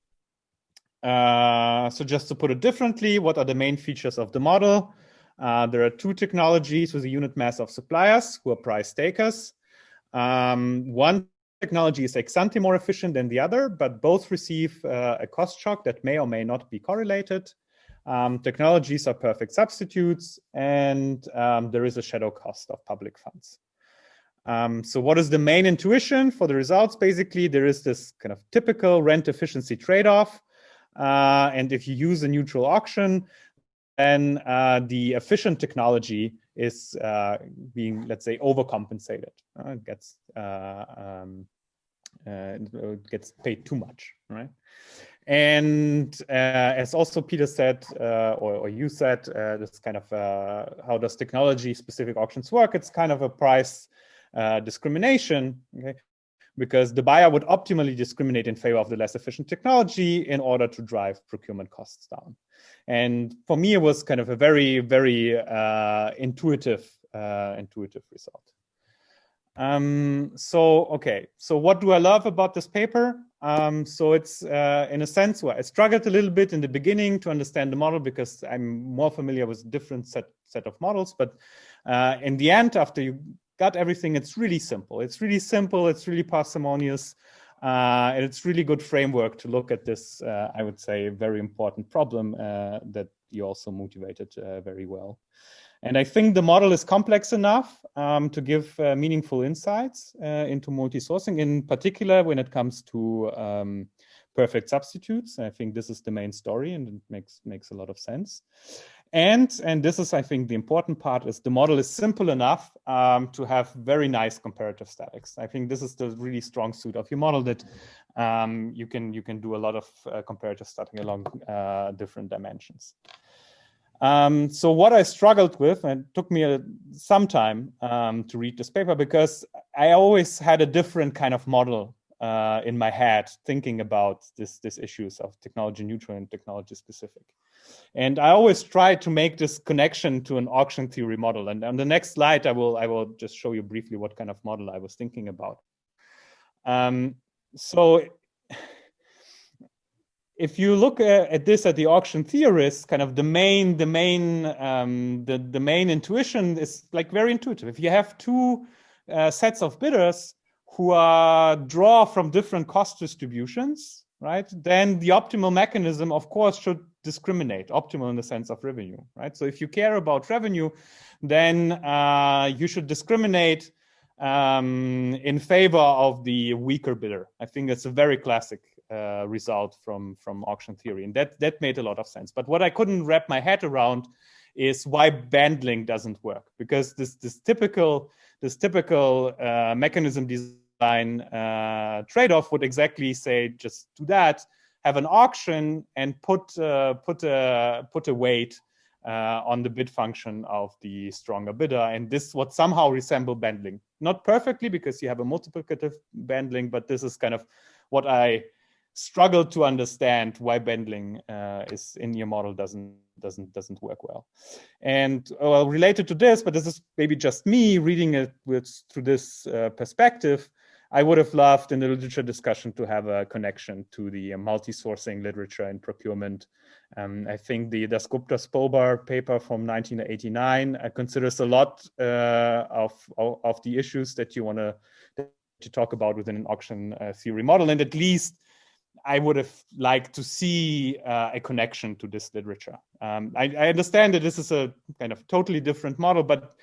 Speaker 1: So just to put it differently, what are the main features of the model? There are two technologies with a unit mass of suppliers who are price takers. One technology is ex ante more efficient than the other, but both receive a cost shock that may or may not be correlated. Technologies are perfect substitutes, and there is a shadow cost of public funds. So what is the main intuition for the results? Basically, there is this kind of typical rent efficiency trade-off. And if you use a neutral auction, then the efficient technology is being, let's say, overcompensated. It gets paid too much, right? And as also Peter said, or you said, this kind of how does technology-specific auctions work? It's kind of a price discrimination, okay? Because the buyer would optimally discriminate in favor of the less efficient technology in order to drive procurement costs down. And for me, it was kind of a very, very intuitive result. So what do I love about this paper? So it's in a sense where I struggled a little bit in the beginning to understand the model because I'm more familiar with different set of models. But in the end, after you got everything, it's really simple. It's really parsimonious. And it's really good framework to look at this, I would say, very important problem that you also motivated very well. And I think the model is complex enough to give meaningful insights into multi-sourcing, in particular when it comes to perfect substitutes. I think this is the main story, and it makes a lot of sense. And this is, I think, the important part is the model is simple enough to have very nice comparative statics. I think this is the really strong suit of your model, that you can do a lot of comparative static along different dimensions. So what I struggled with, and it took me some time to read this paper, because I always had a different kind of model in my head, thinking about this issues of technology neutral and technology specific. And I always try to make this connection to an auction theory model. And on the next slide, I will just show you briefly what kind of model I was thinking about. So if you look at this at the auction theorists, kind of the main intuition is like very intuitive. If you have two sets of bidders who draw from different cost distributions, right, then the optimal mechanism, of course, should discriminate, optimal in the sense of revenue, right? So if you care about revenue, then you should discriminate in favor of the weaker bidder. I think that's a very classic result from auction theory, and that made a lot of sense. But what I couldn't wrap my head around is why bundling doesn't work, because this typical mechanism design trade-off would exactly say, just do that, have an auction and put a weight on the bid function of the stronger bidder, and this would somehow resemble bundling. Not perfectly, because you have a multiplicative bundling, but this is kind of what I struggle to understand why bundling is in your model doesn't work well. And related to this, but this is maybe just me reading it through this perspective, I would have loved in the literature discussion to have a connection to the multi-sourcing literature and procurement. I think the Dasgupta-Spobar paper from 1989 considers a lot of the issues that you want to talk about within an auction theory model, and at least I would have liked to see a connection to this literature. I understand that this is a kind of totally different model, but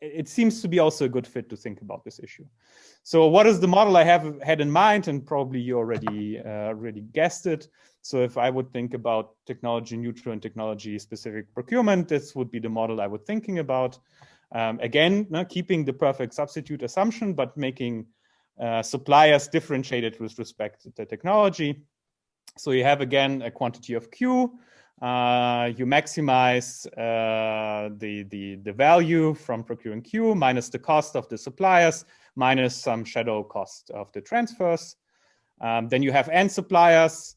Speaker 1: it seems to be also a good fit to think about this issue. So what is the model I have had in mind? And probably you already guessed it. So if I would think about technology neutral and technology specific procurement, this would be the model I would thinking about. Again, keeping the perfect substitute assumption, but making suppliers differentiated with respect to the technology. So you have, again, a quantity of Q. You maximize the value from procuring Q minus the cost of the suppliers minus some shadow cost of the transfers. Then you have N suppliers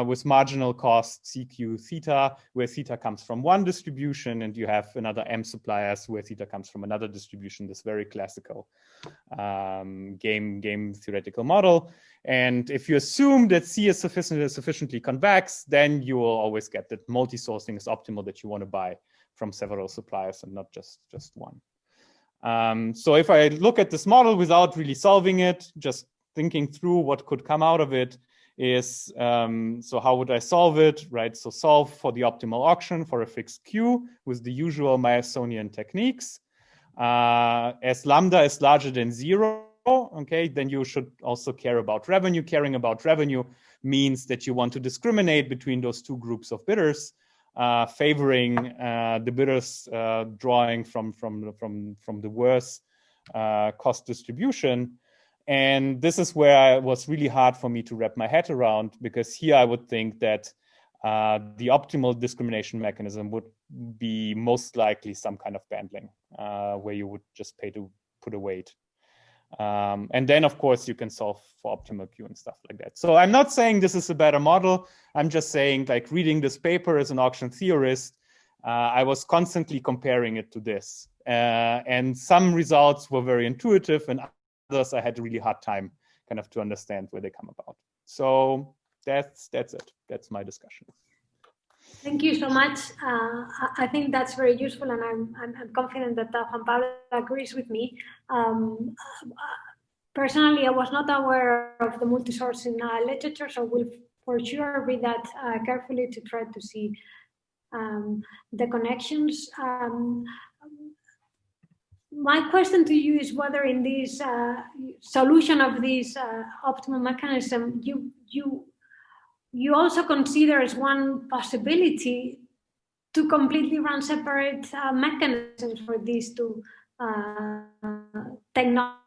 Speaker 1: with marginal cost CQ theta, where theta comes from one distribution, and you have another M suppliers where theta comes from another distribution, this very classical game theoretical model. And if you assume that C is sufficiently convex, then you will always get that multi-sourcing is optimal, that you want to buy from several suppliers and not just one. So if I look at this model without really solving it, just thinking through what could come out of it is, so how would I solve it, right? So solve for the optimal auction for a fixed Q with the usual Myasonian techniques. As lambda is larger than 0, okay, then you should also care about revenue. Caring about revenue means that you want to discriminate between those two groups of bidders, favoring the bidders drawing from the worse cost distribution. And this is where it was really hard for me to wrap my head around, because here I would think that the optimal discrimination mechanism would be most likely some kind of bundling, where you would just pay to put a weight. And then, of course, you can solve for optimal Q and stuff like that. So I'm not saying this is a better model. I'm just saying, like, reading this paper as an auction theorist, I was constantly comparing it to this. And some results were very intuitive, and others I had a really hard time kind of to understand where they come about. So that's it. That's my discussion.
Speaker 2: Thank you so much. I think that's very useful, and I'm confident that Juan-Pablo agrees with me. Personally, I was not aware of the multi-sourcing literature, so we'll for sure read that carefully to try to see the connections. My question to you is whether in this solution of this optimal mechanism, you also consider as one possibility to completely run separate mechanisms for these two technologies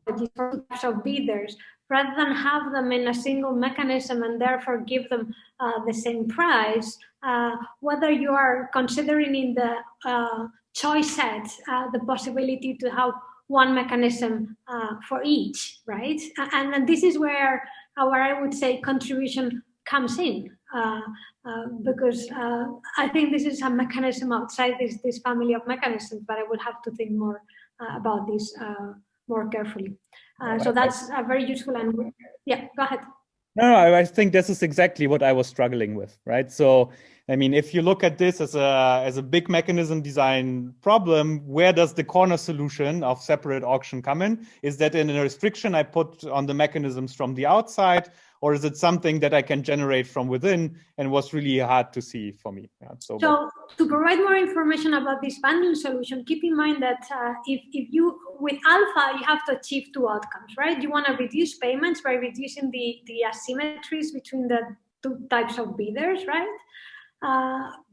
Speaker 2: for two types of bidders, rather than have them in a single mechanism and therefore give them the same price, whether you are considering in the choice set the possibility to have one mechanism for each, right? And this is where I would say contribution comes in, because I think this is a mechanism outside this family of mechanisms, but I would have to think more about this more carefully. So that's very useful. And yeah, go ahead.
Speaker 1: No, I think this is exactly what I was struggling with, right? So, I mean, if you look at this as a big mechanism design problem, where does the corner solution of separate auction come in? Is that in a restriction I put on the mechanisms from the outside, or is it something that I can generate from within, and was really hard to see for me? Yeah, so
Speaker 2: to provide more information about this bundling solution, keep in mind that if you, with alpha, you have to achieve two outcomes, right? You want to reduce payments by reducing the asymmetries between the two types of bidders, right?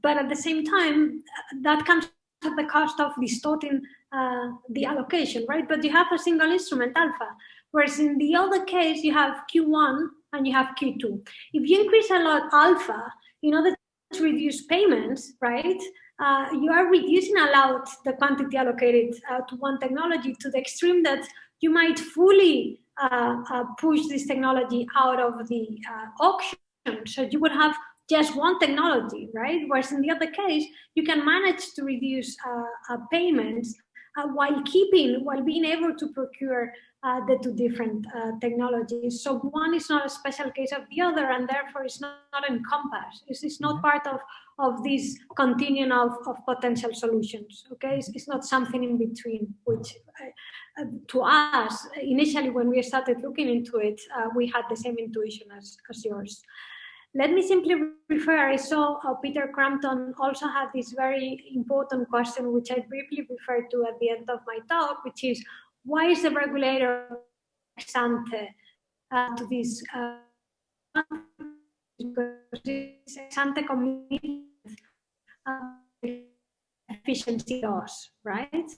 Speaker 2: But at the same time, that comes at the cost of distorting the allocation, right? But you have a single instrument, alpha, whereas in the other case, you have Q1 and you have Q2. If you increase a lot alpha, in order to reduce payments, right, you are reducing a lot the quantity allocated to one technology to the extreme that you might fully push this technology out of the auction. So you would have just one technology, right? Whereas in the other case, you can manage to reduce payments while being able to procure the two different technologies. So one is not a special case of the other, and therefore it's not encompassed. It's not part of this continuum of potential solutions. Okay, it's not something in between, which to us, initially when we started looking into it, we had the same intuition as yours. Let me simply refer, I saw Peter Crampton also had this very important question, which I briefly referred to at the end of my talk, which is, why is the regulator ex ante to this ex ante commitment efficiency loss, right?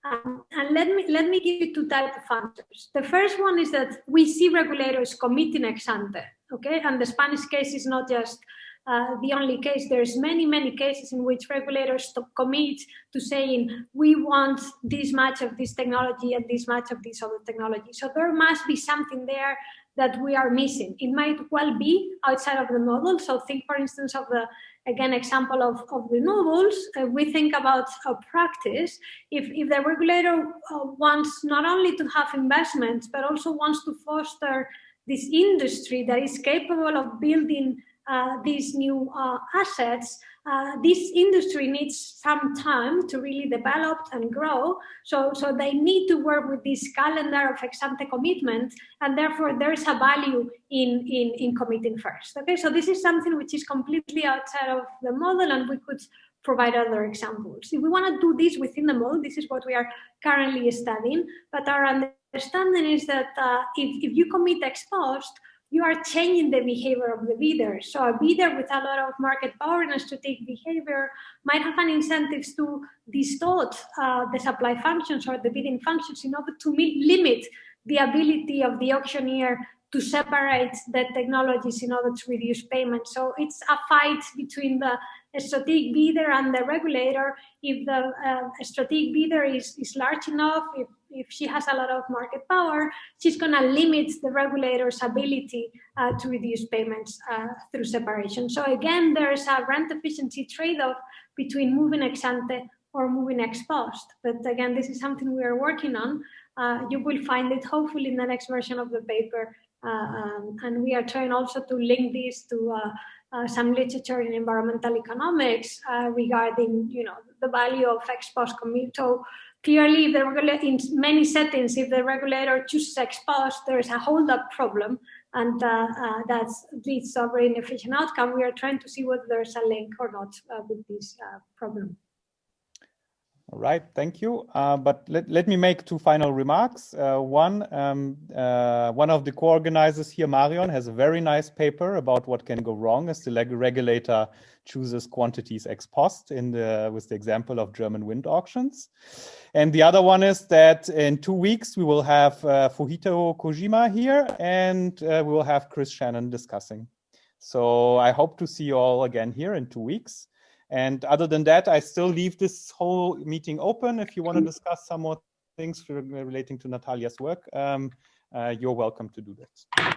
Speaker 2: And let me give you two types of answers. The first one is that we see regulators committing ex ante, okay? And the Spanish case is not just the only case. There's many cases in which regulators commit to saying, we want this much of this technology and this much of this other technology. So there must be something there that we are missing. It might well be outside of the model. So think, for instance, of the, again, example of renewables. We think about a practice. If the regulator wants not only to have investments, but also wants to foster this industry that is capable of building these new assets, this industry needs some time to really develop and grow. So they need to work with this calendar of ex ante commitment, and therefore there is a value in committing first. Okay, so this is something which is completely outside of the model, and we could provide other examples. If we want to do this within the model, this is what we are currently studying. But our understanding is that if you commit ex post, you are changing the behavior of the bidder. So a bidder with a lot of market power and strategic behavior might have an incentive to distort the supply functions or the bidding functions in order to limit the ability of the auctioneer to separate the technologies in order to reduce payments. So it's a fight between the strategic bidder and the regulator. If the strategic bidder is large enough, if she has a lot of market power, she's going to limit the regulator's ability to reduce payments through separation. So again, there's a rent efficiency trade-off between moving ex ante or moving ex post. But again, this is something we are working on. You will find it hopefully in the next version of the paper. And we are trying also to link this to some literature in environmental economics regarding, the value of ex post commit. So clearly, in many settings, if the regulator chooses ex post, there is a hold-up problem, and that leads to a very inefficient outcome. We are trying to see whether there's a link or not with this problem.
Speaker 1: All right, thank you. But let me make two final remarks. One of the co-organizers here, Marion, has a very nice paper about what can go wrong as the regulator chooses quantities ex post with the example of German wind auctions. And the other one is that in 2 weeks, we will have Fujito Kojima here, and we will have Chris Shannon discussing. So I hope to see you all again here in 2 weeks. And other than that, I still leave this whole meeting open. If you want to discuss some more things relating to Natalia's work, you're welcome to do that.